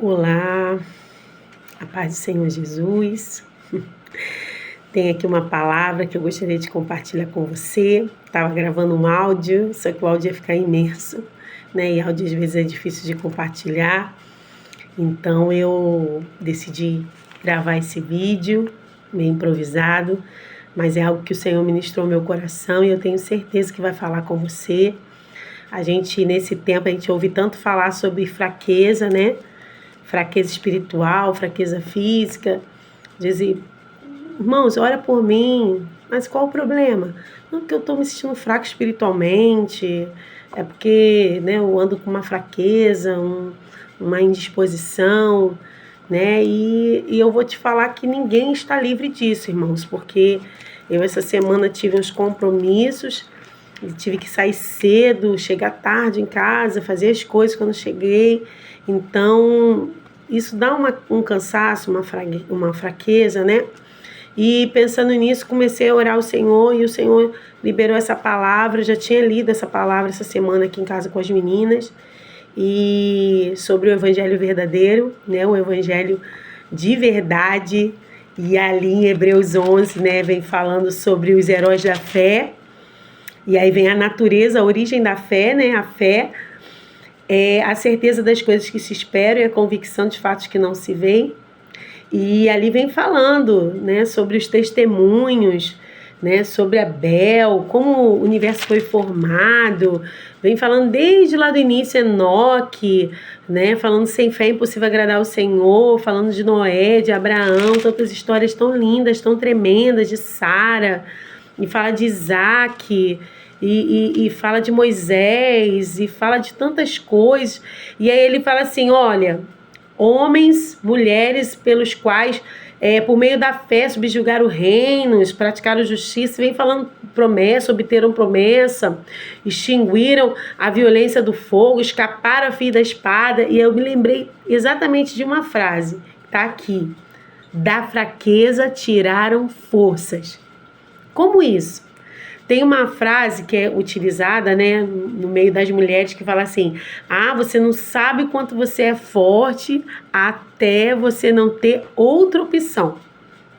Olá, a paz do Senhor Jesus. Tem aqui uma palavra que eu gostaria de compartilhar com você. Estava gravando um áudio, só que o áudio ia ficar imenso, né? E áudio às vezes é difícil de compartilhar. Então eu decidi gravar esse vídeo, meio improvisado, mas é algo que o Senhor ministrou no meu coração e eu tenho certeza que vai falar com você. Nesse tempo, a gente ouve tanto falar sobre fraqueza, né? Fraqueza espiritual, fraqueza física. Dizer, irmãos, ora por mim. Mas qual o problema? Não, porque eu estou me sentindo fraco espiritualmente. É porque, né, eu ando com uma fraqueza, uma indisposição, né? E eu vou te falar que ninguém está livre disso, irmãos. Porque eu essa semana tive uns compromissos. Tive que sair cedo, chegar tarde em casa, fazer as coisas quando cheguei. Então, isso dá um cansaço, uma fraqueza, né? E pensando nisso, comecei a orar ao Senhor e o Senhor liberou essa palavra. Eu já tinha lido essa palavra essa semana aqui em casa com as meninas. E sobre o Evangelho verdadeiro, né? O Evangelho de verdade. E ali em Hebreus 11, né? Vem falando sobre os heróis da fé. E aí vem a natureza, a origem da fé, né? A fé é a certeza das coisas que se esperam e a convicção de fatos que não se veem. E ali vem falando, né, sobre os testemunhos, né, sobre Abel, como o universo foi formado. Vem falando desde lá do início, Enoque, né, falando sem fé é impossível agradar ao Senhor, falando de Noé, de Abraão, tantas histórias tão lindas, tão tremendas, de Sara. E fala de Isaac, e fala de Moisés, e fala de tantas coisas. E aí ele fala assim, olha, homens, mulheres pelos quais, por meio da fé, subjugaram reinos, praticaram justiça, vem falando promessa, obteram promessa, extinguiram a violência do fogo, escaparam a fio da espada. E eu me lembrei exatamente de uma frase, tá aqui, da fraqueza tiraram forças. Como isso? Tem uma frase que é utilizada, né, no meio das mulheres que fala assim, você não sabe o quanto você é forte até você não ter outra opção,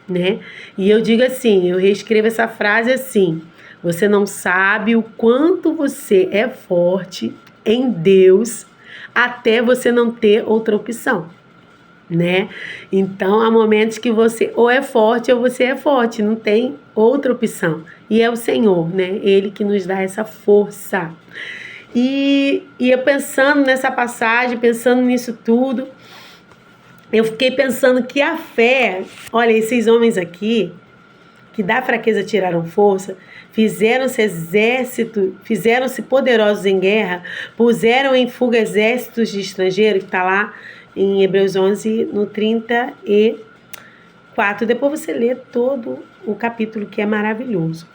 né? E eu digo assim, eu reescrevo essa frase assim, você não sabe o quanto você é forte em Deus até você não ter outra opção, né? Então há momentos que você ou é forte ou você é forte, não tem outra opção, e é o Senhor, né? Ele que nos dá essa força. E eu pensando nessa passagem, pensando nisso tudo, eu fiquei pensando que a fé, olha, esses homens aqui que da fraqueza tiraram força, fizeram-se exército, fizeram-se poderosos em guerra, puseram em fuga exércitos de estrangeiros, que está lá em Hebreus 11, no 34. Depois você lê todo o capítulo, que é maravilhoso.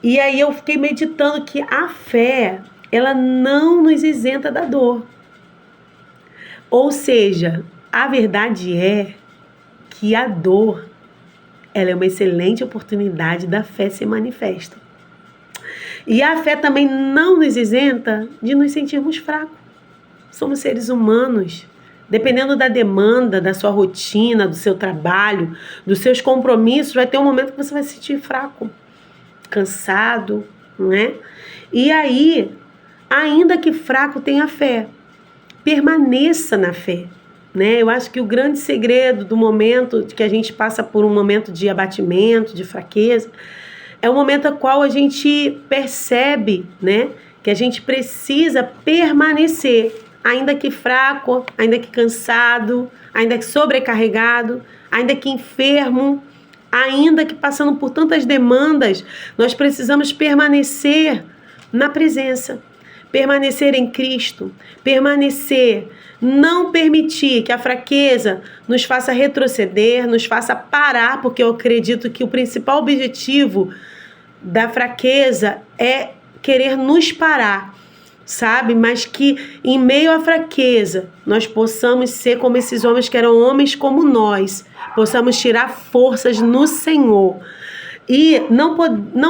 E aí eu fiquei meditando que a fé, ela não nos isenta da dor. Ou seja, a verdade é que a dor, ela é uma excelente oportunidade da fé ser manifesta. E a fé também não nos isenta de nos sentirmos fracos. Somos seres humanos. Dependendo da demanda, da sua rotina, do seu trabalho, dos seus compromissos, vai ter um momento que você vai se sentir fraco, cansado, não é? E aí, ainda que fraco, tenha fé. Permaneça na fé, né? Eu acho que o grande segredo do momento que a gente passa por um momento de abatimento, de fraqueza, é o momento no qual a gente percebe, né, que a gente precisa permanecer, ainda que fraco, ainda que cansado, ainda que sobrecarregado, ainda que enfermo, ainda que passando por tantas demandas, nós precisamos permanecer na presença, permanecer em Cristo, permanecer, não permitir que a fraqueza nos faça retroceder, nos faça parar, porque eu acredito que o principal objetivo da fraqueza é querer nos parar, sabe? Mas que em meio à fraqueza nós possamos ser como esses homens que eram homens como nós, possamos tirar forças no Senhor. E não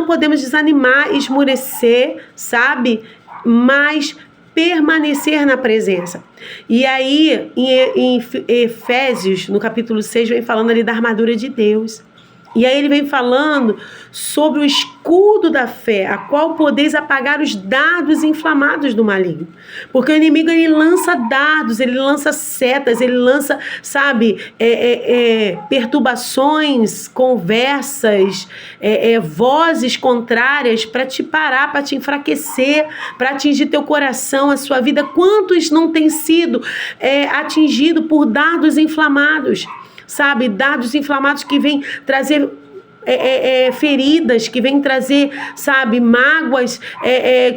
podemos desanimar, esmurecer, sabe? Mas permanecer na presença. E aí, em Efésios, no capítulo 6, vem falando ali da armadura de Deus. E aí ele vem falando sobre o escudo da fé, a qual podeis apagar os dardos inflamados do maligno. Porque o inimigo, ele lança dardos, ele lança setas, ele lança, perturbações, conversas, vozes contrárias para te parar, para te enfraquecer, para atingir teu coração, a sua vida. Quantos não têm sido atingidos por dardos inflamados? Dardos inflamados que vêm trazer feridas, que vêm trazer, mágoas,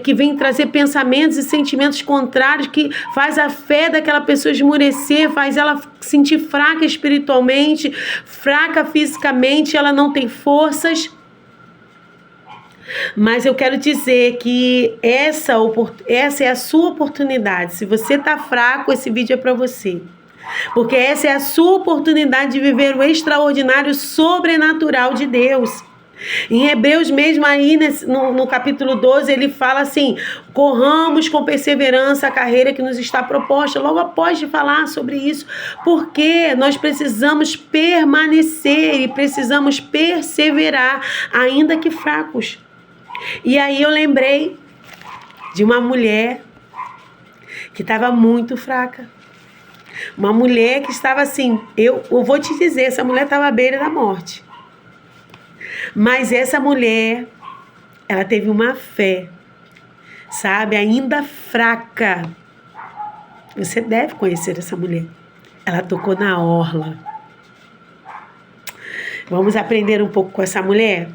que vêm trazer pensamentos e sentimentos contrários, que faz a fé daquela pessoa esmurecer, faz ela sentir fraca espiritualmente, fraca fisicamente, ela não tem forças. Mas eu quero dizer que essa é a sua oportunidade. Se você está fraco, esse vídeo é para você. Porque essa é a sua oportunidade de viver o extraordinário sobrenatural de Deus. Em Hebreus mesmo, aí no capítulo 12, ele fala assim: corramos com perseverança a carreira que nos está proposta. Logo após de falar sobre isso, porque nós precisamos permanecer e precisamos perseverar, ainda que fracos. E aí eu lembrei de uma mulher que estava muito fraca. Uma mulher que estava assim, eu vou te dizer, essa mulher estava à beira da morte. Mas essa mulher, ela teve uma fé, ainda fraca. Você deve conhecer essa mulher. Ela tocou na orla. Vamos aprender um pouco com essa mulher?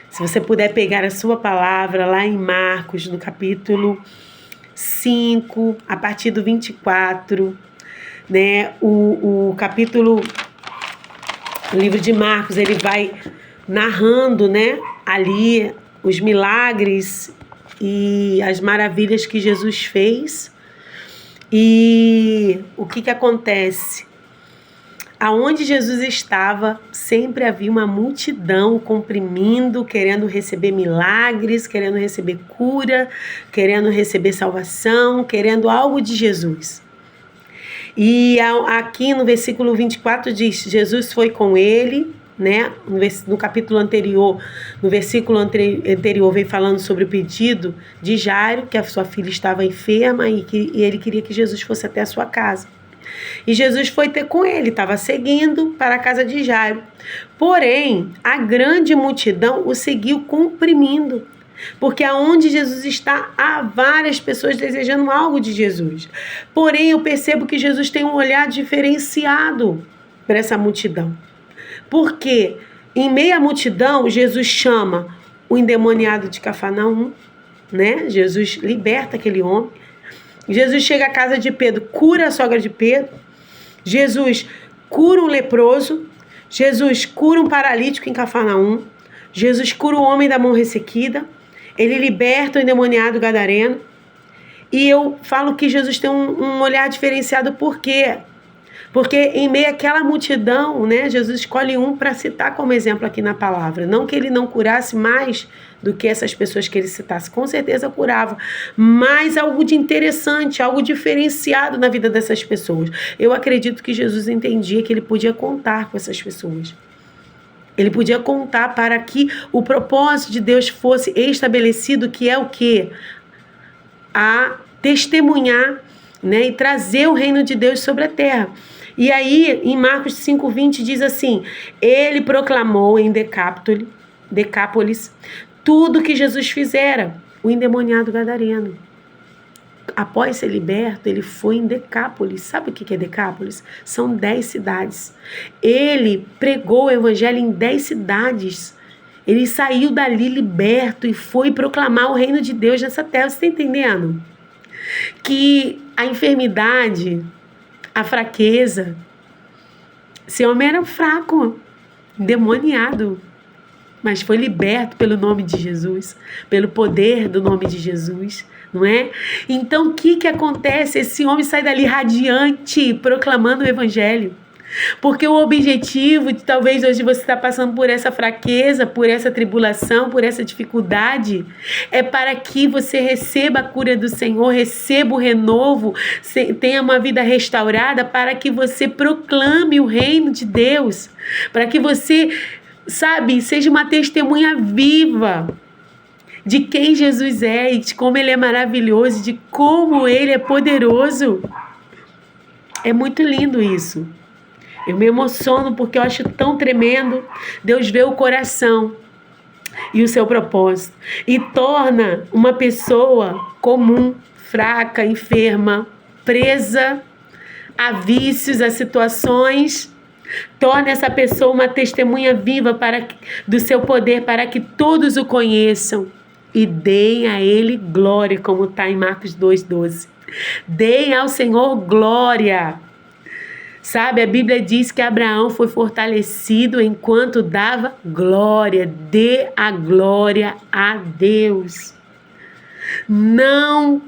Se você puder pegar a sua palavra lá em Marcos, no capítulo 5, a partir do 24, o livro de Marcos, ele vai narrando, ali os milagres e as maravilhas que Jesus fez. E o que acontece? Aonde Jesus estava, sempre havia uma multidão comprimindo, querendo receber milagres, querendo receber cura, querendo receber salvação, querendo algo de Jesus. E aqui no versículo 24 diz: Jesus foi com ele, no capítulo anterior, no versículo anterior, vem falando sobre o pedido de Jairo, que a sua filha estava enferma e ele queria que Jesus fosse até a sua casa. E Jesus foi ter com ele, estava seguindo para a casa de Jairo. Porém, a grande multidão o seguiu comprimindo, porque aonde Jesus está, há várias pessoas desejando algo de Jesus. Porém, eu percebo que Jesus tem um olhar diferenciado para essa multidão. Porque em meio à multidão, Jesus chama o endemoniado de Cafarnaum, Jesus liberta aquele homem. Jesus chega à casa de Pedro, cura a sogra de Pedro. Jesus cura um leproso. Jesus cura um paralítico em Cafarnaum. Jesus cura o homem da mão ressequida. Ele liberta o endemoniado gadareno. E eu falo que Jesus tem um olhar diferenciado. Por quê? Porque em meio àquela multidão, Jesus escolhe um para citar como exemplo aqui na palavra. Não que ele não curasse mais do que essas pessoas que ele citasse. Com certeza curava. Mas algo de interessante, algo diferenciado na vida dessas pessoas. Eu acredito que Jesus entendia que ele podia contar com essas pessoas. Ele podia contar para que o propósito de Deus fosse estabelecido, que é o quê? A testemunhar, e trazer o reino de Deus sobre a terra. E aí, em Marcos 5:20 diz assim: ele proclamou em Decápolis tudo que Jesus fizera, o endemoniado gadareno. Após ser liberto, ele foi em Decápolis. Sabe o que é Decápolis? São 10 cidades. Ele pregou o evangelho em 10 cidades. Ele saiu dali liberto e foi proclamar o reino de Deus nessa terra. Você está entendendo? Que a enfermidade, a fraqueza, esse homem era fraco, endemoniado, mas foi liberto pelo nome de Jesus, pelo poder do nome de Jesus, não é? Então o que acontece? Esse homem sai dali radiante, proclamando o evangelho. Porque o objetivo de talvez hoje você está passando por essa fraqueza, por essa tribulação, por essa dificuldade, é para que você receba a cura do Senhor, receba o renovo, tenha uma vida restaurada, para que você proclame o reino de Deus, para que você, sabe, seja uma testemunha viva de quem Jesus é e de como Ele é maravilhoso, de como Ele é poderoso. É muito lindo isso. Eu me emociono porque eu acho tão tremendo. Deus vê o coração e o seu propósito e torna uma pessoa comum, fraca, enferma, presa a vícios, a situações. Torna essa pessoa uma testemunha viva do seu poder, para que todos o conheçam e deem a Ele glória, como está em Marcos 2,12. Deem ao Senhor glória. Sabe, a Bíblia diz que Abraão foi fortalecido enquanto dava glória. Dê a glória a Deus. Não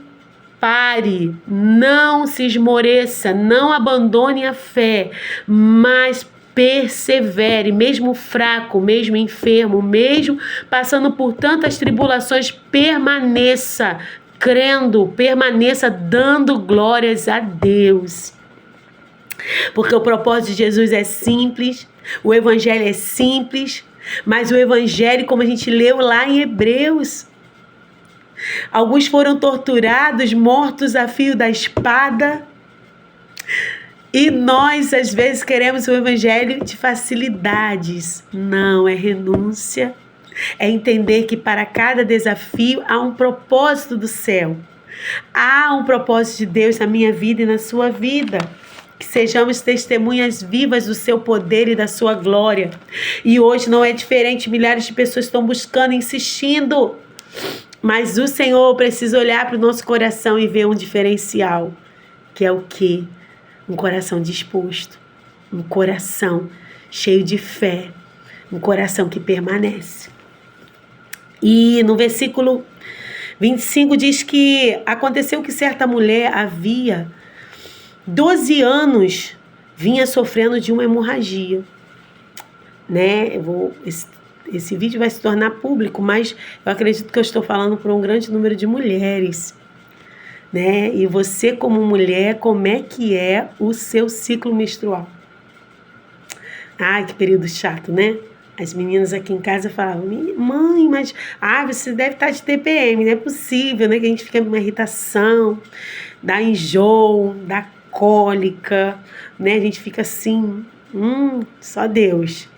pare, não se esmoreça, não abandone a fé, mas persevere, mesmo fraco, mesmo enfermo, mesmo passando por tantas tribulações, permaneça crendo, permaneça dando glórias a Deus. Porque o propósito de Jesus é simples, o evangelho é simples, mas o evangelho, como a gente leu lá em Hebreus, alguns foram torturados, mortos a fio da espada, e nós às vezes queremos o evangelho de facilidades. Não, é renúncia, é entender que para cada desafio há um propósito do céu, há um propósito de Deus na minha vida e na sua vida. Que sejamos testemunhas vivas do seu poder e da sua glória. E hoje não é diferente, milhares de pessoas estão buscando, insistindo. Mas o Senhor precisa olhar para o nosso coração e ver um diferencial. Que é o quê? Um coração disposto. Um coração cheio de fé. Um coração que permanece. E no versículo 25 diz que aconteceu que certa mulher havia 12 anos vinha sofrendo de uma hemorragia, né? Esse vídeo vai se tornar público, mas eu acredito que eu estou falando para um grande número de mulheres, né? E você, como mulher, como é que é o seu ciclo menstrual? Ai, que período chato, né? As meninas aqui em casa falavam: mãe, mas você deve estar de TPM, não é possível, né? Que a gente fica com uma irritação, dá enjoo, dá cólica, né? A gente fica assim, só Deus,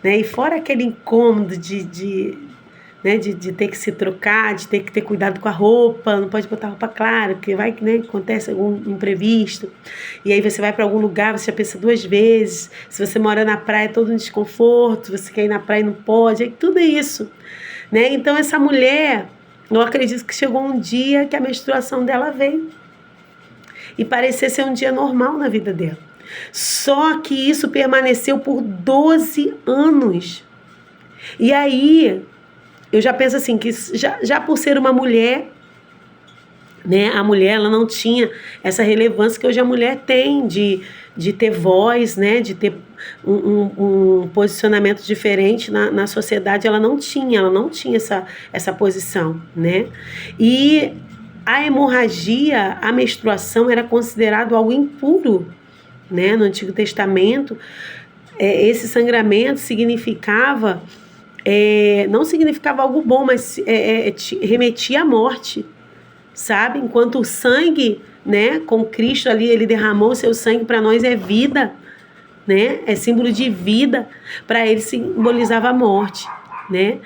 né? E fora aquele incômodo de ter que se trocar, de ter que ter cuidado com a roupa, não pode botar roupa clara, porque vai que, né, acontece algum imprevisto, e aí você vai para algum lugar, você já pensa 2 vezes, se você mora na praia, é todo um desconforto, você quer ir na praia e não pode, tudo isso, né? Então essa mulher, eu acredito que chegou um dia que a menstruação dela veio, e parecia ser um dia normal na vida dela. Só que isso permaneceu por 12 anos. E aí, eu já penso assim, que já por ser uma mulher, né, a mulher ela não tinha essa relevância que hoje a mulher tem, de ter voz, né, de ter um posicionamento diferente na sociedade. Ela não tinha essa posição, né? E a hemorragia, a menstruação era considerado algo impuro, né? No Antigo Testamento, esse sangramento significava, não significava algo bom, mas remetia à morte, sabe? Enquanto o sangue, né, com Cristo ali, ele derramou o seu sangue, para nós é vida, né? É símbolo de vida, para ele simbolizava a morte, né?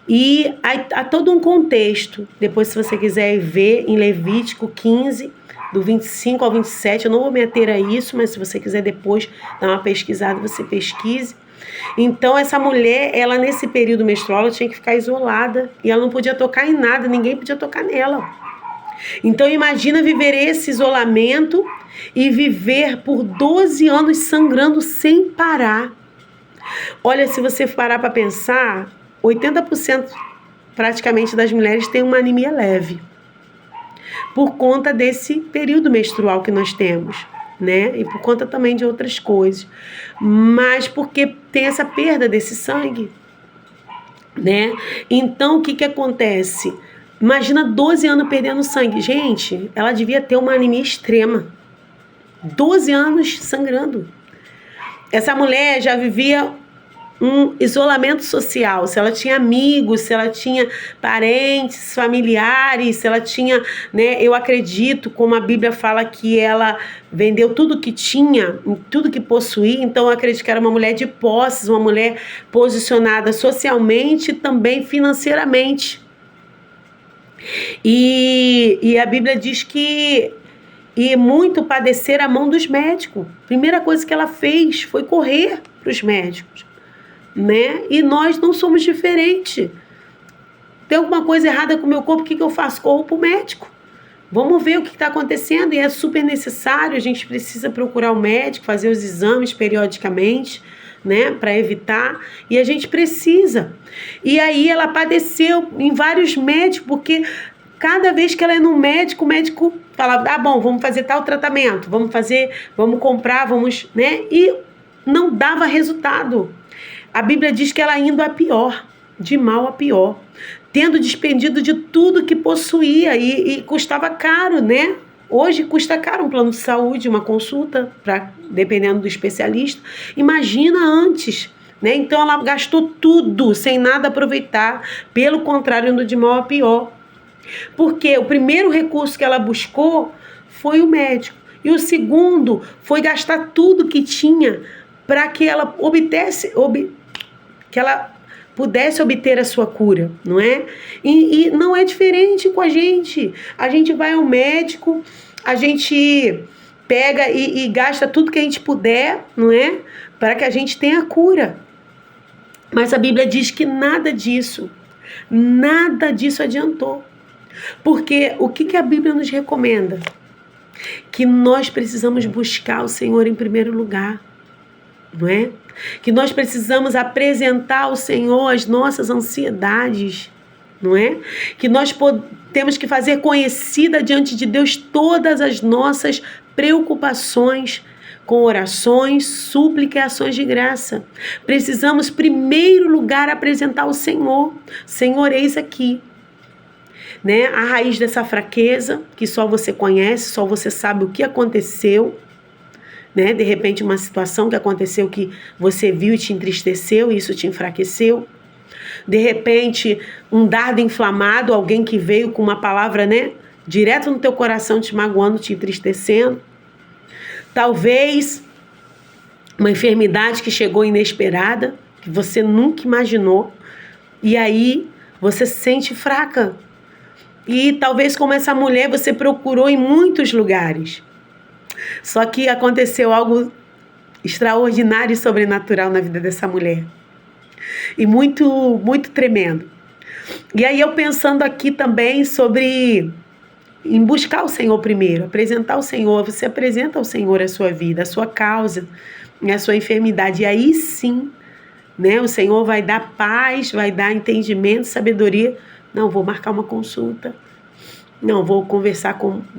E há todo um contexto. Depois, se você quiser ver em Levítico 15, do 25 ao 27, eu não vou me ater a isso, mas se você quiser depois dar uma pesquisada, você pesquise. Então, essa mulher, ela nesse período menstrual, ela tinha que ficar isolada, e ela não podia tocar em nada, ninguém podia tocar nela. Então, imagina viver esse isolamento e viver por 12 anos sangrando sem parar. Olha, se você parar para pensar, 80% praticamente das mulheres têm uma anemia leve, por conta desse período menstrual que nós temos, né? E por conta também de outras coisas. Mas porque tem essa perda desse sangue, né? Então, o que acontece? Imagina 12 anos perdendo sangue. Gente, ela devia ter uma anemia extrema. 12 anos sangrando. Essa mulher já vivia um isolamento social, se ela tinha amigos, se ela tinha parentes, familiares, se ela tinha, né, eu acredito, como a Bíblia fala que ela vendeu tudo que tinha, tudo que possuía, então eu acredito que era uma mulher de posses, uma mulher posicionada socialmente e também financeiramente. E a Bíblia diz que muito padecer a mão dos médicos. Primeira coisa que ela fez foi correr para os médicos, né? E nós não somos diferentes. Tem alguma coisa errada com o meu corpo, o que eu faço? Corro para o médico. Vamos ver o que está acontecendo, e é super necessário, a gente precisa procurar o médico, fazer os exames periodicamente, né, para evitar, e a gente precisa. E aí ela padeceu em vários médicos, porque cada vez que ela ia no médico, o médico falava, ah, bom, vamos fazer tal tratamento, vamos comprar, vamos, né, e não dava resultado. A Bíblia diz que ela indo a pior, de mal a pior, tendo despendido de tudo que possuía e custava caro, né? Hoje custa caro um plano de saúde, uma consulta, dependendo do especialista. Imagina antes, né? Então ela gastou tudo sem nada aproveitar, pelo contrário, indo de mal a pior. Porque o primeiro recurso que ela buscou foi o médico, e o segundo foi gastar tudo que tinha para que ela pudesse obter a sua cura, não é? E não é diferente com a gente. A gente vai ao médico, a gente pega e gasta tudo que a gente puder, não é? Para que a gente tenha a cura. Mas a Bíblia diz que nada disso adiantou. Porque o que a Bíblia nos recomenda? Que nós precisamos buscar o Senhor em primeiro lugar, não é? Que nós precisamos apresentar ao Senhor as nossas ansiedades, não é? Que nós temos que fazer conhecida diante de Deus todas as nossas preocupações, com orações, súplica e ações de graça. Precisamos, em primeiro lugar, apresentar ao Senhor. Senhor, eis aqui, né? A raiz dessa fraqueza, que só você conhece, só você sabe o que aconteceu, né? De repente uma situação que aconteceu que você viu e te entristeceu, e isso te enfraqueceu. De repente um dardo inflamado, alguém que veio com uma palavra, né, direto no teu coração, te magoando, te entristecendo. Talvez uma enfermidade que chegou inesperada, que você nunca imaginou, e aí você se sente fraca. E talvez, como essa mulher, você procurou em muitos lugares. Só que aconteceu algo extraordinário e sobrenatural na vida dessa mulher. E muito, muito tremendo. E aí eu pensando aqui também sobre em buscar o Senhor primeiro, apresentar o Senhor. Você apresenta ao Senhor a sua vida, a sua causa, a sua enfermidade. E aí sim, né, o Senhor vai dar paz, vai dar entendimento, sabedoria. Não, vou marcar uma consulta. Não, vou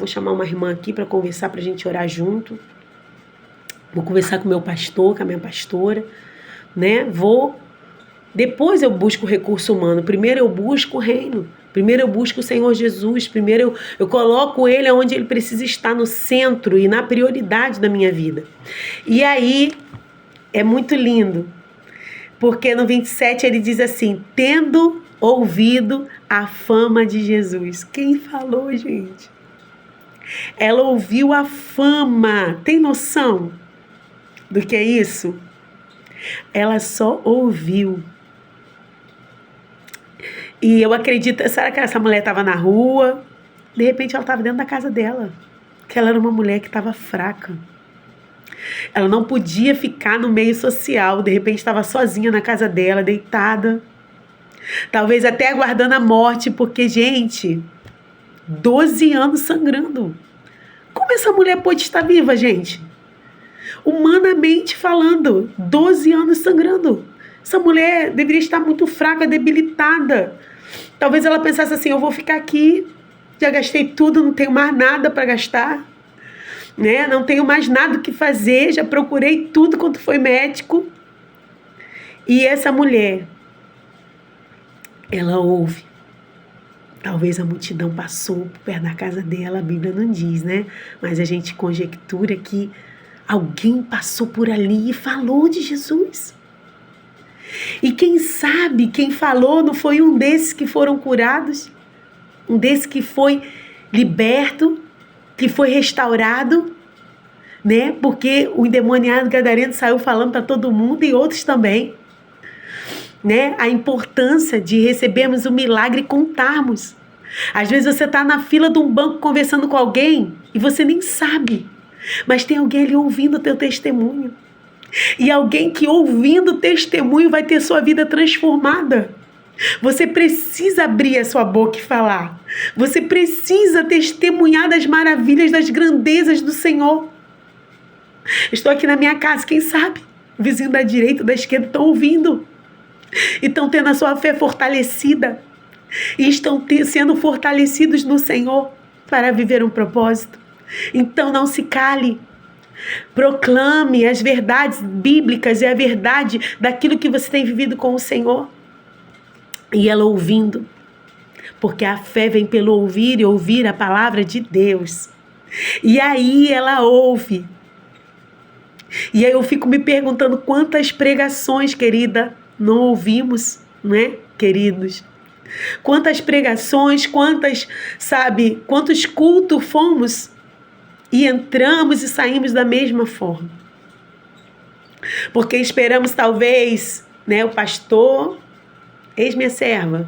chamar uma irmã aqui para conversar, para a gente orar junto. Vou conversar com o meu pastor, com a minha pastora, né? Depois eu busco o recurso humano. Primeiro eu busco o reino. Primeiro eu busco o Senhor Jesus. Primeiro eu coloco Ele onde Ele precisa estar, no centro e na prioridade da minha vida. E aí é muito lindo, porque no 27 ele diz assim: tendo ouvido a fama de Jesus. Quem falou, gente? Ela ouviu a fama. Tem noção do que é isso? Ela só ouviu. E eu acredito, será que essa mulher estava na rua? De repente ela estava dentro da casa dela. Porque ela era uma mulher que estava fraca. Ela não podia ficar no meio social. De repente estava sozinha na casa dela, deitada. Talvez até aguardando a morte, porque, gente, 12 anos sangrando. Como essa mulher pode estar viva, gente? Humanamente falando, 12 anos sangrando. Essa mulher deveria estar muito fraca, debilitada. Talvez ela pensasse assim: eu vou ficar aqui, já gastei tudo, não tenho mais nada para gastar. né? Não tenho mais nada o que fazer, já procurei tudo quanto foi médico. E essa mulher, ela ouve. Talvez a multidão passou por perto da casa dela, a Bíblia não diz, né? Mas a gente conjectura que alguém passou por ali e falou de Jesus. E quem sabe, quem falou não foi um desses que foram curados? Um desses que foi liberto, que foi restaurado, né? Porque o endemoniado gadareno saiu falando para todo mundo e outros também, né? A importância de recebermos o milagre e contarmos. Às vezes você está na fila de um banco conversando com alguém e você nem sabe, mas tem alguém ali ouvindo o teu testemunho. E alguém que ouvindo o testemunho vai ter sua vida transformada. Você precisa abrir a sua boca e falar. Você precisa testemunhar das maravilhas, das grandezas do Senhor. Estou aqui na minha casa, quem sabe? O vizinho da direita, da esquerda estão ouvindo. E estão tendo a sua fé fortalecida. E estão sendo fortalecidos no Senhor para viver um propósito. Então não se cale. Proclame as verdades bíblicas e a verdade daquilo que você tem vivido com o Senhor. E ela ouvindo, porque a fé vem pelo ouvir e ouvir a palavra de Deus. E aí ela ouve. E aí eu fico me perguntando quantas pregações, querida, não ouvimos, né, queridos? Quantas pregações, quantos cultos fomos e entramos e saímos da mesma forma. Porque esperamos talvez, né, o pastor, eis minha serva.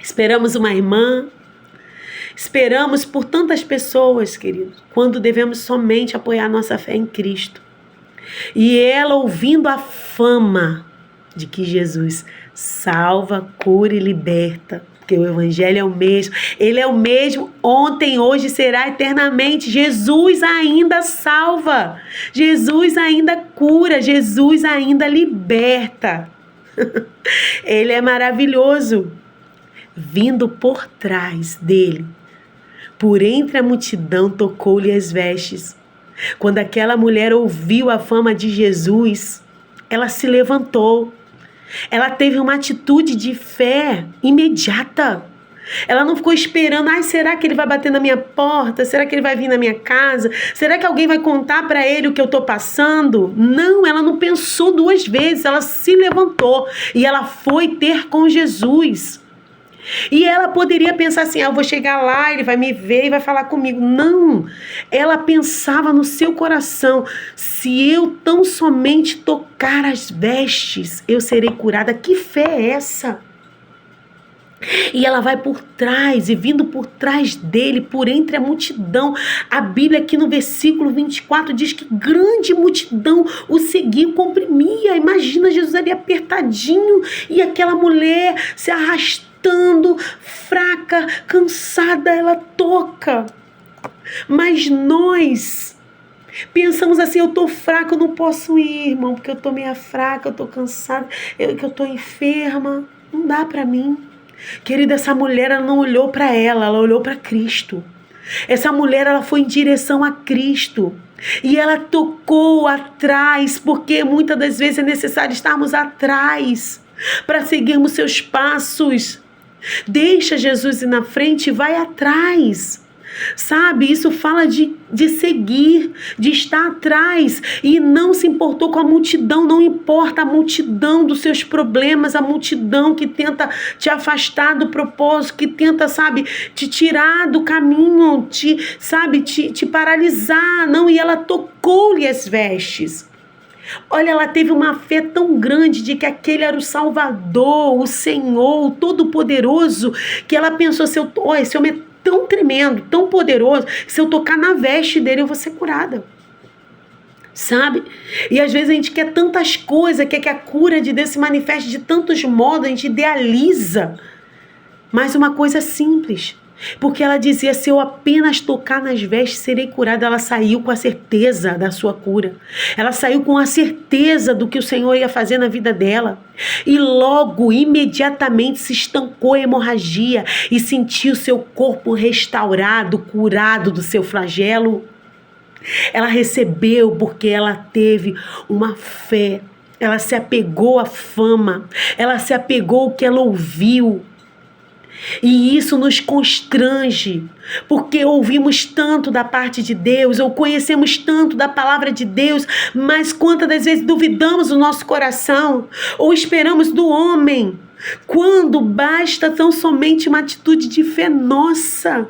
Esperamos uma irmã. Esperamos por tantas pessoas, queridos, quando devemos somente apoiar nossa fé em Cristo. E ela ouvindo a fama de que Jesus salva, cura e liberta, porque o Evangelho é o mesmo, ele é o mesmo ontem, hoje, será eternamente. Jesus ainda salva, Jesus ainda cura, Jesus ainda liberta. Ele é maravilhoso. Vindo por trás dele, por entre a multidão, tocou-lhe as vestes. Quando aquela mulher ouviu a fama de Jesus, ela se levantou. Ela teve uma atitude de fé imediata. Ela não ficou esperando, será que ele vai bater na minha porta? Será que ele vai vir na minha casa? Será que alguém vai contar para ele o que eu estou passando? Não, ela não pensou duas vezes, ela se levantou e ela foi ter com Jesus. E ela poderia pensar assim, eu vou chegar lá, ele vai me ver e vai falar comigo. Não, ela pensava no seu coração, se eu tão somente tocar as vestes, eu serei curada. Que fé é essa? E ela vai por trás, e vindo por trás dele, por entre a multidão. A Bíblia aqui no versículo 24 diz que grande multidão o seguiu, comprimia. Imagina Jesus ali apertadinho e aquela mulher se arrastando, fraca, cansada, ela toca. Mas nós pensamos assim, eu tô fraca, eu não posso ir, irmão, porque eu tô meio fraca, eu tô cansada, que eu tô enferma, não dá pra mim. Querida, essa mulher, ela não olhou para ela olhou para Cristo. Essa mulher, ela foi em direção a Cristo. E ela tocou atrás, porque muitas das vezes é necessário estarmos atrás para seguirmos seus passos. Deixa Jesus ir na frente e vai atrás. Sabe, isso fala de seguir, de estar atrás, e não se importou com a multidão. Não importa a multidão dos seus problemas, a multidão que tenta te afastar do propósito, que tenta, te tirar do caminho, te paralisar. Não, e ela tocou-lhe as vestes. Olha, ela teve uma fé tão grande de que aquele era o Salvador, o Senhor, o Todo-Poderoso, que ela pensou, esse homem é tão tremendo, tão poderoso, se eu tocar na veste dele eu vou ser curada. Sabe? E às vezes a gente quer tantas coisas, quer que a cura de Deus se manifeste de tantos modos, a gente idealiza. Mas uma coisa simples, porque ela dizia, se eu apenas tocar nas vestes serei curada. Ela saiu com a certeza da sua cura, ela saiu com a certeza do que o Senhor ia fazer na vida dela, e logo, imediatamente se estancou a hemorragia e sentiu seu corpo restaurado, curado do seu flagelo. Ela recebeu porque ela teve uma fé. Ela se apegou à fama. Ela se apegou ao que ela ouviu. E isso nos constrange, porque ouvimos tanto da parte de Deus, ou conhecemos tanto da palavra de Deus, mas quantas das vezes duvidamos do nosso coração, ou esperamos do homem, quando basta tão somente uma atitude de fé nossa,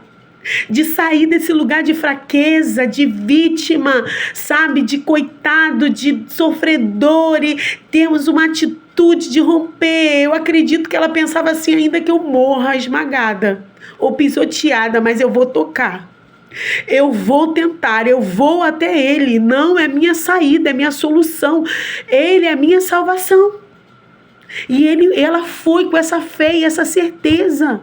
de sair desse lugar de fraqueza, de vítima, sabe, de coitado, de sofredor, e temos uma atitude de romper. Eu acredito que ela pensava assim: ainda que eu morra esmagada ou pisoteada, mas eu vou tocar, eu vou tentar, eu vou até ele. Não é minha saída, é minha solução, ele é minha salvação. E ela foi com essa fé e essa certeza.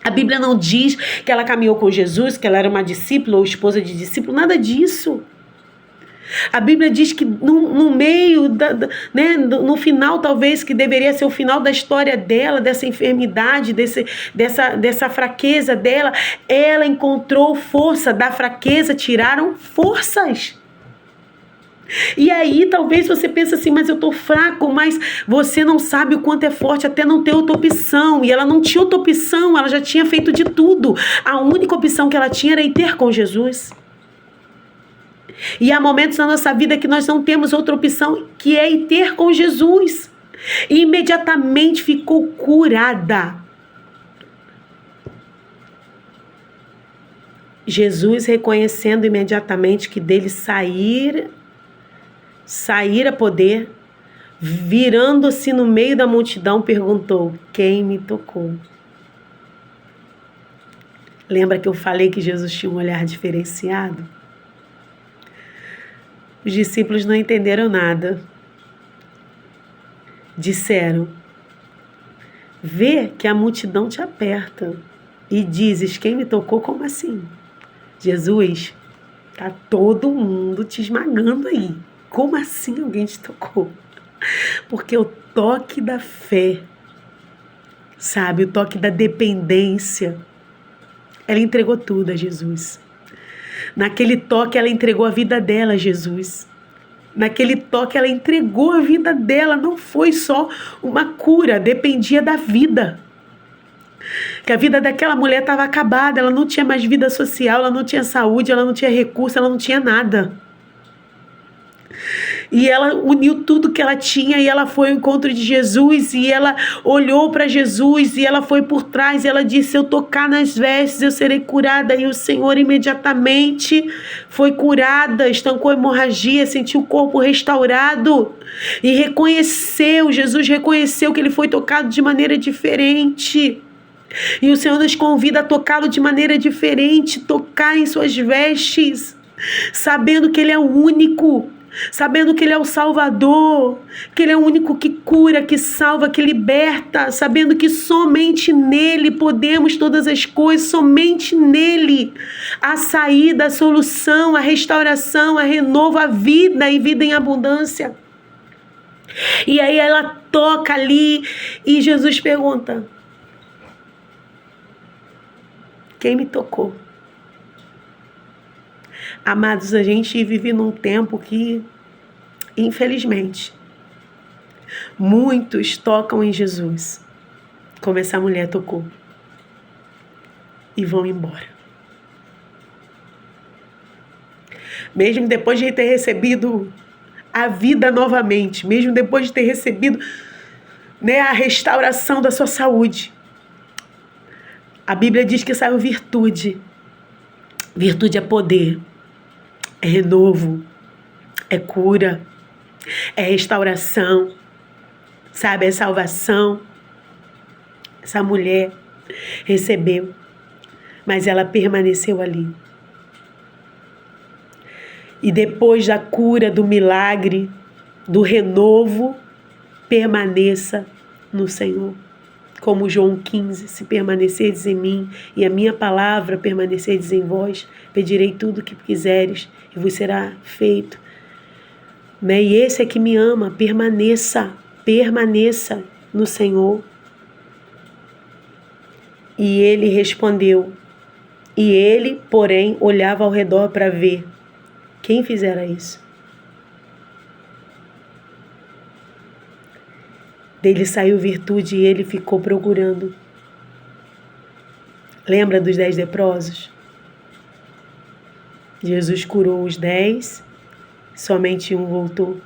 A Bíblia não diz que ela caminhou com Jesus, que ela era uma discípula ou esposa de discípulo, nada disso. A Bíblia diz que no meio, no final talvez, que deveria ser o final da história dela, dessa enfermidade, dessa fraqueza dela, ela encontrou força. Da fraqueza tiraram forças. E aí talvez você pense assim: mas eu tô fraco, mas você não sabe o quanto é forte até não ter outra opção. E ela não tinha outra opção, ela já tinha feito de tudo. A única opção que ela tinha era ir ter com Jesus. E há momentos na nossa vida que nós não temos outra opção, que é ir ter com Jesus. E imediatamente ficou curada. Jesus, reconhecendo imediatamente que dele sair a poder, virando-se no meio da multidão, perguntou: quem me tocou? Lembra que eu falei que Jesus tinha um olhar diferenciado? Os discípulos não entenderam nada. Disseram: vê que a multidão te aperta e dizes: quem me tocou? Como assim? Jesus, tá todo mundo te esmagando aí. Como assim alguém te tocou? Porque o toque da fé, sabe, o toque da dependência, ela entregou tudo a Jesus. Naquele toque ela entregou a vida dela a Jesus. Naquele toque ela entregou a vida dela. Não foi só uma cura, dependia da vida. Que a vida daquela mulher estava acabada, ela não tinha mais vida social, ela não tinha saúde, ela não tinha recurso, ela não tinha nada. E ela uniu tudo que ela tinha e ela foi ao encontro de Jesus, e ela olhou para Jesus e ela foi por trás e ela disse: se eu tocar nas vestes eu serei curada. E o Senhor imediatamente foi curada, estancou a hemorragia, sentiu o corpo restaurado e reconheceu, Jesus reconheceu que ele foi tocado de maneira diferente. E o Senhor nos convida a tocá-lo de maneira diferente, tocar em suas vestes, sabendo que ele é o único, sabendo que ele é o Salvador, que ele é o único que cura, que salva, que liberta, sabendo que somente nele podemos todas as coisas, somente nele a saída, a solução, a restauração, a renovo, a vida e vida em abundância. E aí ela toca ali e Jesus pergunta: quem me tocou? Amados, a gente vive num tempo que, infelizmente, muitos tocam em Jesus, como essa mulher tocou, e vão embora. Mesmo depois de ter recebido a vida novamente, mesmo depois de ter recebido, a restauração da sua saúde, a Bíblia diz que saiu virtude. Virtude é poder, é renovo, é cura, é restauração, sabe, é salvação. Essa mulher recebeu, mas ela permaneceu ali. E depois da cura, do milagre, do renovo, permaneça no Senhor. Como João 15, se permanecerdes em mim e a minha palavra permanecerdes em vós, pedirei tudo o que quiseres e vos será feito. E esse é que me ama, permaneça no Senhor. E ele respondeu: E ele, porém, olhava ao redor para ver quem fizera isso. Dele saiu virtude e ele ficou procurando. Lembra dos 10 leprosos? Jesus curou os 10, somente um voltou.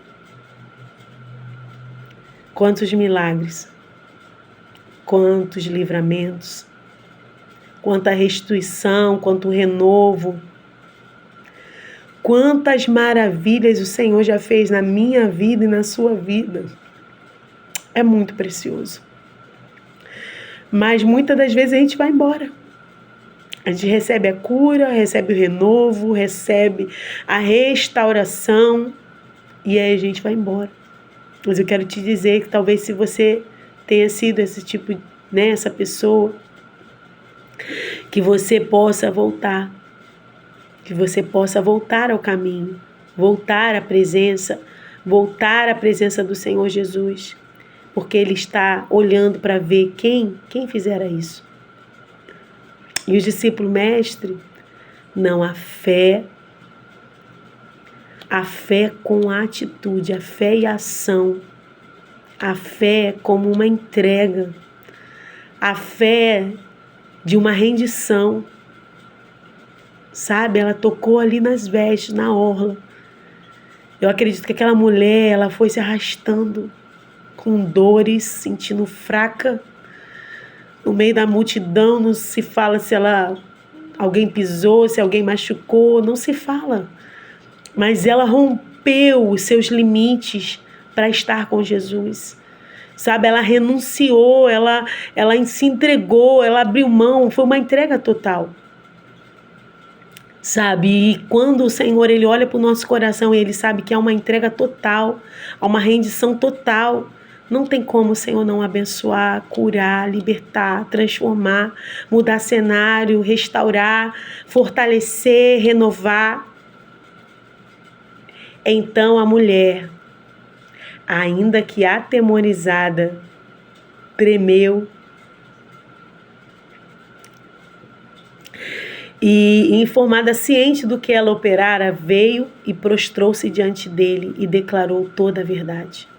Quantos milagres, quantos livramentos, quanta restituição, quanto renovo, quantas maravilhas o Senhor já fez na minha vida e na sua vida. É muito precioso. Mas muitas das vezes a gente vai embora. A gente recebe a cura, recebe o renovo, recebe a restauração e aí a gente vai embora. Mas eu quero te dizer que talvez se você tenha sido esse tipo, né, essa pessoa, que você possa voltar. Que você possa voltar ao caminho, voltar à presença do Senhor Jesus. Porque Ele está olhando para ver quem fizera isso. E os discípulos, mestre, não, a fé com a atitude, a fé e a ação, a fé como uma entrega, a fé de uma rendição, sabe? Ela tocou ali nas vestes, na orla. Eu acredito que aquela mulher, ela foi se arrastando com dores, sentindo fraca. No meio da multidão não se fala se alguém pisou, se alguém machucou, não se fala. Mas ela rompeu os seus limites para estar com Jesus. Sabe, ela renunciou, ela se entregou, ela abriu mão, foi uma entrega total. Sabe, e quando o Senhor ele olha para o nosso coração e ele sabe que é uma entrega total, há uma rendição total, não tem como o Senhor não abençoar, curar, libertar, transformar, mudar cenário, restaurar, fortalecer, renovar. Então a mulher, ainda que atemorizada, tremeu e, informada, ciente do que ela operara, veio e prostrou-se diante dele e declarou toda a verdade.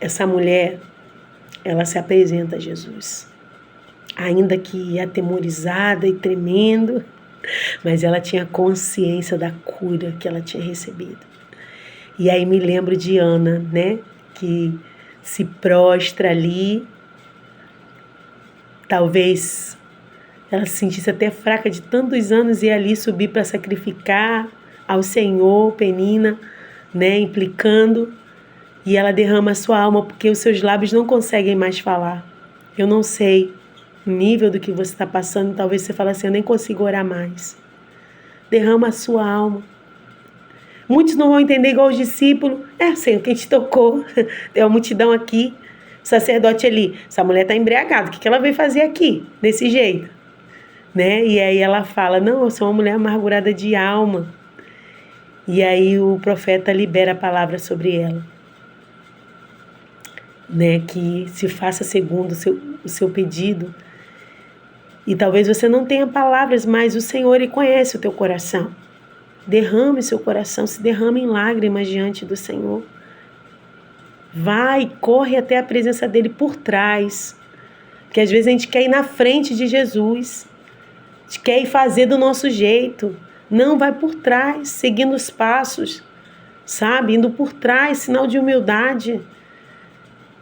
Essa mulher, ela se apresenta a Jesus, ainda que atemorizada e tremendo, mas ela tinha consciência da cura que ela tinha recebido. E aí me lembro de Ana, né, que se prostra ali, talvez ela se sentisse até fraca de tantos anos e ali subir para sacrificar ao Senhor, Penina, né, implicando, e ela derrama a sua alma porque os seus lábios não conseguem mais falar. Eu não sei o nível do que você está passando, talvez você fale assim, eu nem consigo orar mais. Derrama a sua alma. Muitos não vão entender igual os discípulos. Senhor, quem te tocou? Tem uma multidão aqui, o sacerdote ali, essa mulher está embriagada, o que ela veio fazer aqui, desse jeito? Né? E aí ela fala, não, eu sou uma mulher amargurada de alma. E aí o profeta libera a palavra sobre ela. Né, que se faça segundo o seu pedido. E talvez você não tenha palavras, mas o Senhor ele conhece o teu coração. Derrame seu coração, se derrame em lágrimas diante do Senhor. Vai, corre até a presença dele por trás. Porque às vezes a gente quer ir na frente de Jesus. A gente quer ir fazer do nosso jeito. Não, vai por trás, seguindo os passos. Sabe, indo por trás, sinal de humildade.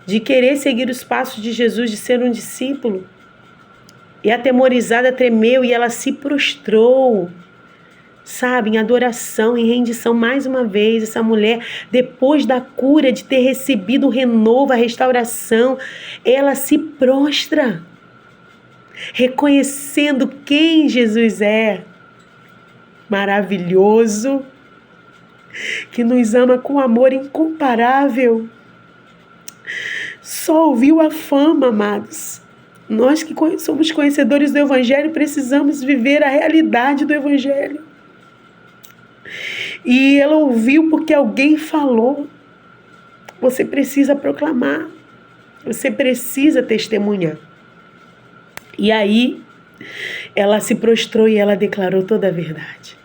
De querer seguir os passos de Jesus, de ser um discípulo. E atemorizada tremeu e ela se prostrou, sabe, em adoração, em rendição. Mais uma vez, essa mulher, depois da cura, de ter recebido o renovo, a restauração, ela se prostra, reconhecendo quem Jesus é. Maravilhoso, que nos ama com amor incomparável. Só ouviu a fama, amados. Nós que somos conhecedores do Evangelho precisamos viver a realidade do Evangelho. E ela ouviu porque alguém falou. Você precisa proclamar. Você precisa testemunhar. E aí ela se prostrou e ela declarou toda a verdade.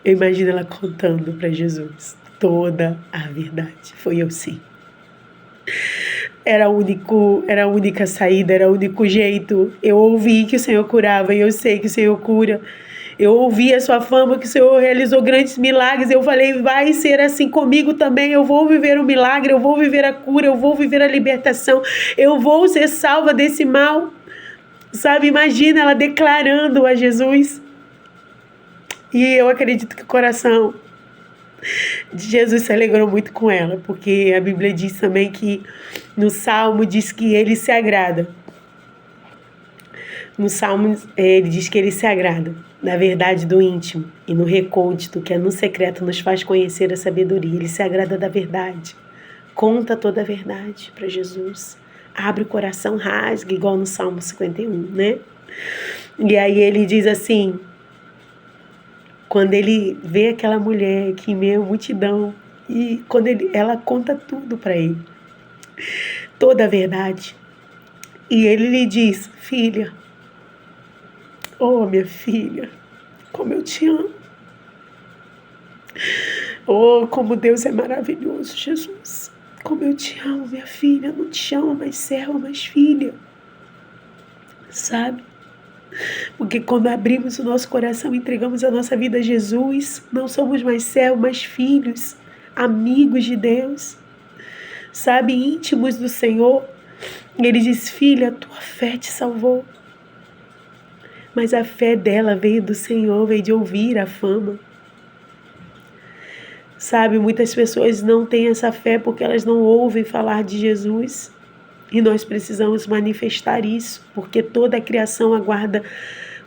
Eu imagino ela contando para Jesus toda a verdade. Foi eu sim. Era a única saída, era o único jeito. Eu ouvi que o Senhor curava e eu sei que o Senhor cura. Eu ouvi a sua fama, que o Senhor realizou grandes milagres. Eu falei, vai ser assim comigo também. Eu vou viver o milagre, eu vou viver a cura, eu vou viver a libertação. Eu vou ser salva desse mal. Sabe, imagina ela declarando a Jesus. E eu acredito que o coração de Jesus se alegrou muito com ela, porque a Bíblia diz também que no Salmo diz que ele se agrada. No Salmo ele diz que ele se agrada na verdade do íntimo e no recôndito, que é no secreto, nos faz conhecer a sabedoria. Ele se agrada da verdade. Conta toda a verdade para Jesus. Abre o coração, rasga, igual no Salmo 51, né? E aí ele diz assim, quando ele vê aquela mulher que em meio à multidão, e quando ela conta tudo para ele, toda a verdade. E ele lhe diz, filha, oh, minha filha, como eu te amo. Oh, como Deus é maravilhoso, Jesus. Como eu te amo, minha filha. Não te chamo mais serva, mas filha. Sabe? Porque quando abrimos o nosso coração, entregamos a nossa vida a Jesus, não somos mais servos, mas filhos, amigos de Deus. Sabe? Íntimos do Senhor. E ele diz, filha, a tua fé te salvou. Mas a fé dela veio do Senhor, veio de ouvir a fama. Sabe, muitas pessoas não têm essa fé porque elas não ouvem falar de Jesus. E nós precisamos manifestar isso, porque toda a criação aguarda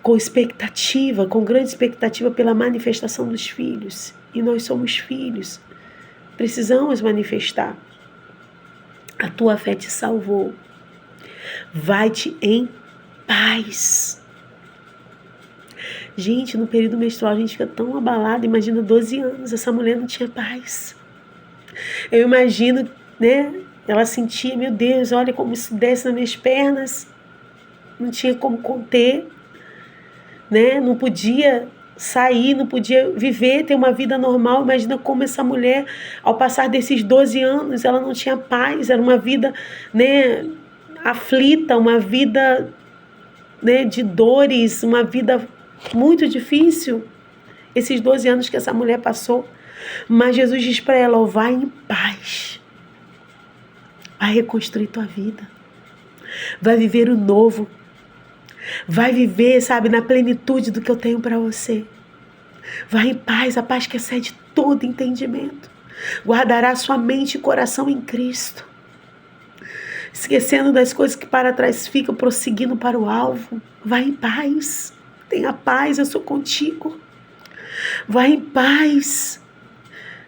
com expectativa, com grande expectativa pela manifestação dos filhos. E nós somos filhos. Precisamos manifestar. A tua fé te salvou. Vai-te em paz. Gente, no período menstrual a gente fica tão abalada. Imagina 12 anos, essa mulher não tinha paz. Eu imagino, né? Ela sentia, meu Deus, olha como isso desce nas minhas pernas. Não tinha como conter, né? Não podia sair, não podia viver, ter uma vida normal. Imagina como essa mulher, ao passar desses 12 anos, ela não tinha paz. Era uma vida, né, aflita, uma vida, né, de dores, uma vida muito difícil, esses 12 anos que essa mulher passou. Mas Jesus diz para ela, vai em paz, vai reconstruir tua vida, vai viver o novo, vai viver, sabe, na plenitude do que eu tenho para você. Vai em paz, a paz que excede todo entendimento, guardará sua mente e coração em Cristo, esquecendo das coisas que para trás ficam, prosseguindo para o alvo. Vai em paz. Tenha paz, eu sou contigo. Vai em paz.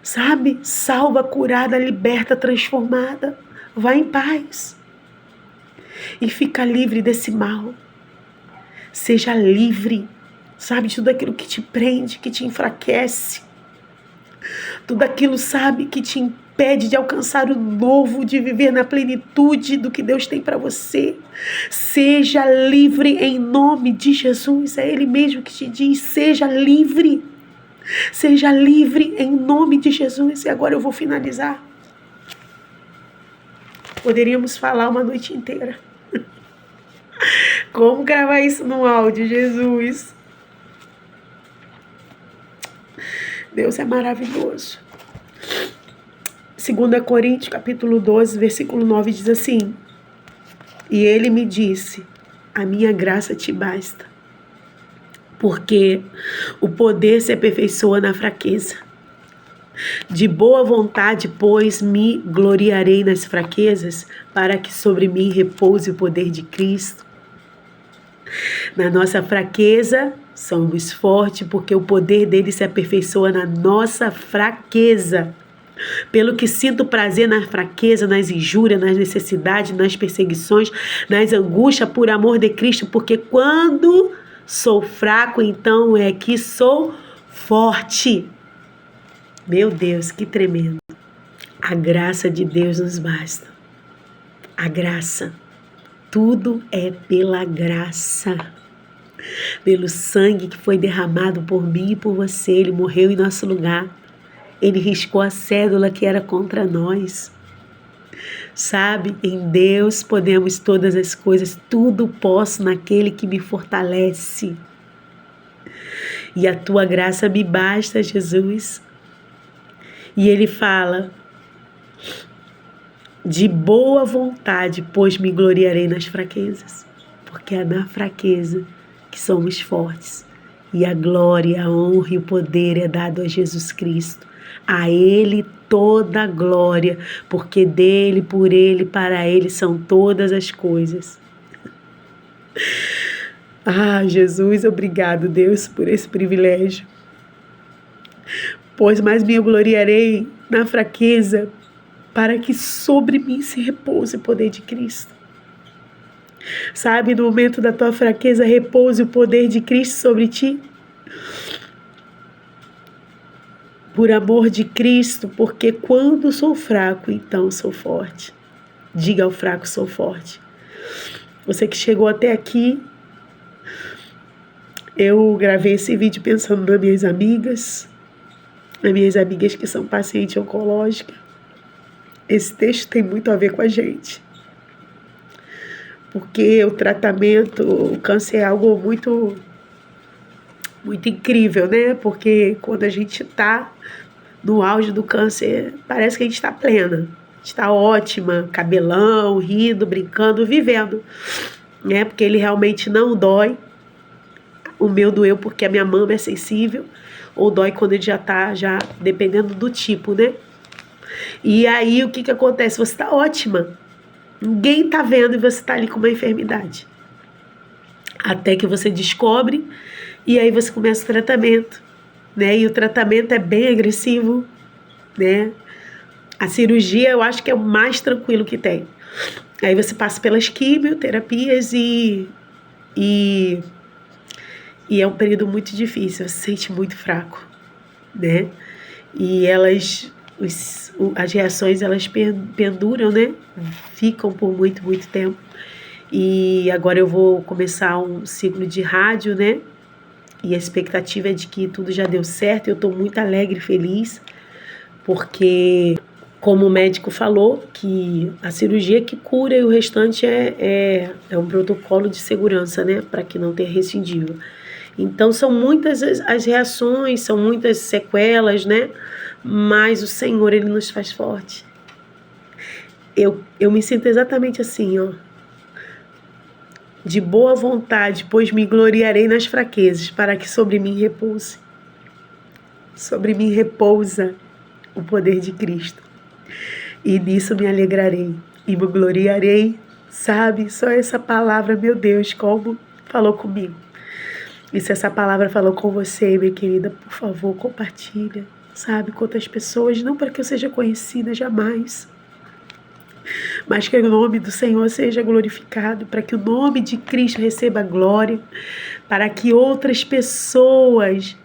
Sabe? Salva, curada, liberta, transformada. Vai em paz. E fica livre desse mal. Seja livre. Sabe? De tudo aquilo que te prende, que te enfraquece. Tudo aquilo, sabe? Que te impede de alcançar o novo, de viver na plenitude do que Deus tem para você. Seja livre em nome de Jesus. É Ele mesmo que te diz, seja livre. Seja livre em nome de Jesus. E agora eu vou finalizar. Poderíamos falar uma noite inteira. Como gravar isso no áudio, Jesus? Deus é maravilhoso. 2 Coríntios, capítulo 12, versículo 9, diz assim, e ele me disse, a minha graça te basta, porque o poder se aperfeiçoa na fraqueza. De boa vontade, pois, me gloriarei nas fraquezas, para que sobre mim repouse o poder de Cristo. Na nossa fraqueza, somos fortes, porque o poder dele se aperfeiçoa na nossa fraqueza. Pelo que sinto prazer na fraqueza, nas injúrias, nas necessidades, nas perseguições, nas angústias por amor de Cristo, porque quando sou fraco, então é que sou forte. Meu Deus, que tremendo. A graça de Deus nos basta. A graça. Tudo é pela graça. pelo sangue que foi derramado por mim e por você. Ele morreu em nosso lugar. Ele riscou a cédula que era contra nós. Sabe, em Deus podemos todas as coisas, tudo posso naquele que me fortalece. E a tua graça me basta, Jesus. E ele fala, de boa vontade, pois me gloriarei nas fraquezas. Porque é na fraqueza que somos fortes. E a glória, a honra e o poder é dado a Jesus Cristo. A Ele toda a glória, porque dele, por Ele, para Ele são todas as coisas. Ah, Jesus, obrigado, Deus, por esse privilégio. Pois mais me gloriarei na fraqueza, para que sobre mim se repouse o poder de Cristo. Sabe, no momento da tua fraqueza, repouse o poder de Cristo sobre ti. Por amor de Cristo, porque quando sou fraco, então sou forte. Diga ao fraco, sou forte. Você que chegou até aqui, eu gravei esse vídeo pensando nas minhas amigas que são pacientes oncológicas. Esse texto tem muito a ver com a gente. Porque o tratamento, o câncer é algo muito incrível, né? Porque quando a gente está no auge do câncer, parece que a gente está plena. A gente está ótima, cabelão, rindo, brincando, vivendo. Né? Porque ele realmente não dói. O meu doeu porque a minha mama é sensível. Ou dói quando ele já está, dependendo do tipo, né? E aí, o que acontece? Você está ótima. Ninguém está vendo e você está ali com uma enfermidade. Até que você descobre e aí você começa o tratamento, né? E o tratamento é bem agressivo, né? A cirurgia eu acho que é o mais tranquilo que tem. Aí você passa pelas quimioterapias e é um período muito difícil, você se sente muito fraco, né? E as reações elas penduram, né? Ficam por muito, muito tempo. E agora eu vou começar um ciclo de rádio, né? E a expectativa é de que tudo já deu certo. Eu estou muito alegre e feliz, porque, como o médico falou, que a cirurgia que cura e o restante é um protocolo de segurança, né? Para que não tenha recidiva. Então, são muitas as reações, são muitas sequelas, né? Mas o Senhor, Ele nos faz forte. Eu me sinto exatamente assim, ó. De boa vontade, pois me gloriarei nas fraquezas, para que sobre mim repouse. Sobre mim repousa o poder de Cristo. E nisso me alegrarei e me gloriarei, sabe? Só essa palavra, meu Deus, como falou comigo. E se essa palavra falou com você, minha querida, por favor, compartilha, sabe? Com outras pessoas, não para que eu seja conhecida jamais, mas que o nome do Senhor seja glorificado, para que o nome de Cristo receba glória, para que outras pessoas,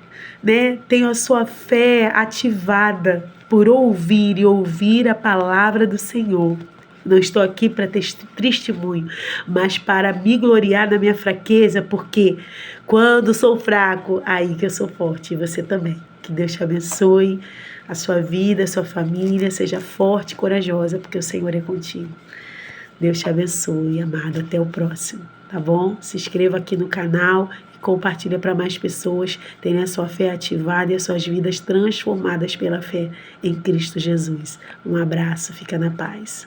né, tenham a sua fé ativada por ouvir e ouvir a palavra do Senhor. Não estou aqui para ter testemunho, mas para me gloriar na minha fraqueza, porque quando sou fraco, aí que eu sou forte, e você também. Que Deus te abençoe, a sua vida, a sua família, seja forte e corajosa, porque o Senhor é contigo. Deus te abençoe, amado. Até o próximo, tá bom? Se inscreva aqui no canal e compartilha para mais pessoas terem a sua fé ativada e as suas vidas transformadas pela fé em Cristo Jesus. Um abraço, fica na paz.